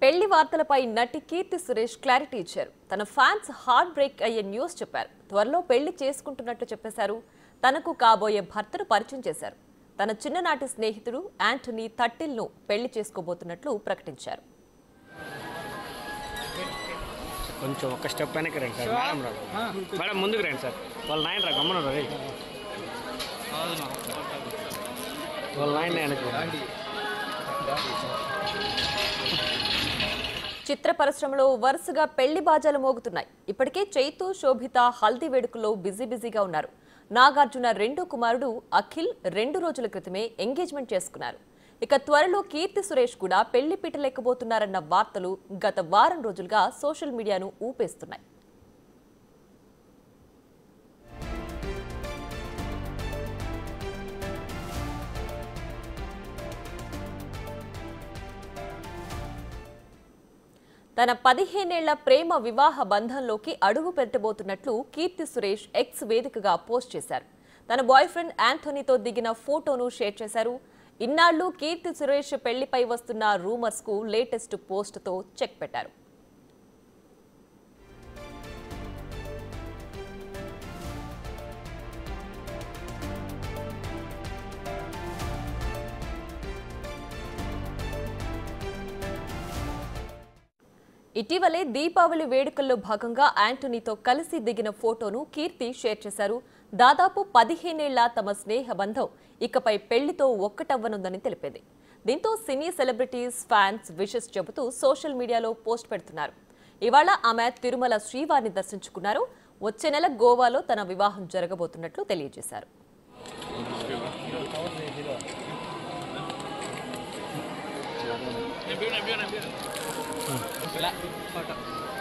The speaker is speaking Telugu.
పెళ్లి వార్తలపై నటి కీర్తి సురేష్ క్లారిటీ ఇచ్చారు. తన ఫ్యాన్స్ హార్ట్ బ్రేక్ అయ్యే న్యూస్ చెప్పారు. త్వరలో పెళ్లి చేసుకుంటున్నట్లు చెప్పేశారు. తనకు కాబోయే భర్తను పరిచయం చేశారు. తన చిన్ననాటి స్నేహితుడు యాంటనీ తట్టిల్ను పెళ్లి చేసుకోబోతున్నట్లు ప్రకటించారు. కొంచెం ఒక స్టెప్ వెనక్కి రండి సార్. మేడం ముందుకు రండి సార్. వాళ్ళ నాయన రా గమ్మను రా. వాళ్ళ నాయన వెనక్కి. చిత్ర పరిశ్రమలో వరుసగా పెళ్లి బాజాలు మోగుతున్నాయి. ఇప్పటికే చైతు, శోభిత హల్దీ వేడుకల్లో బిజీగా ఉన్నారు. నాగార్జున రెండో కుమారుడు అఖిల్ 2 రోజుల క్రితమే ఎంగేజ్మెంట్ చేసుకున్నారు. ఇక త్వరలో కీర్తి సురేష్ కూడా పెళ్లి పీటలెక్కబోతున్నారన్న వార్తలు గత వారం రోజులుగా సోషల్ మీడియాను ఊపేస్తున్నాయి. తన 15 ఏళ్ల ప్రేమ వివాహ బంధంలోకి అడుగు పెట్టబోతున్నట్లు కీర్తి సురేష్ ఎక్స్ వేదికగా పోస్ట్ చేశారు. తన బాయ్ ఫ్రెండ్ యాంథోనీతో దిగిన ఫోటోను షేర్ చేశారు. ఇన్నాళ్లు కీర్తి సురేష్ పెళ్లిపై వస్తున్న రూమర్స్ కు లేటెస్ట్ పోస్ట్ తో చెక్ పెట్టారు. ఇటీవలే దీపావళి వేడుకల్లో భాగంగా యాంటనీతో కలిసి దిగిన ఫోటోను కీర్తి షేర్ చేశారు. దాదాపు 15 ఏళ్ల తమ స్నేహ బంధం ఇకపై పెళ్లితో ఒక్కటవ్వనుందని తెలిపింది. దీంతో సినీ సెలబ్రిటీస్, ఫ్యాన్స్ విషెస్ చెబుతూ సోషల్ మీడియాలో పోస్ట్ పెడుతున్నారు. ఇవాళ ఆమె తిరుమల శ్రీవారిని దర్శించుకున్నారు. వచ్చే నెల గోవాలో తన వివాహం జరగబోతున్నట్లు తెలియజేశారు. Bien.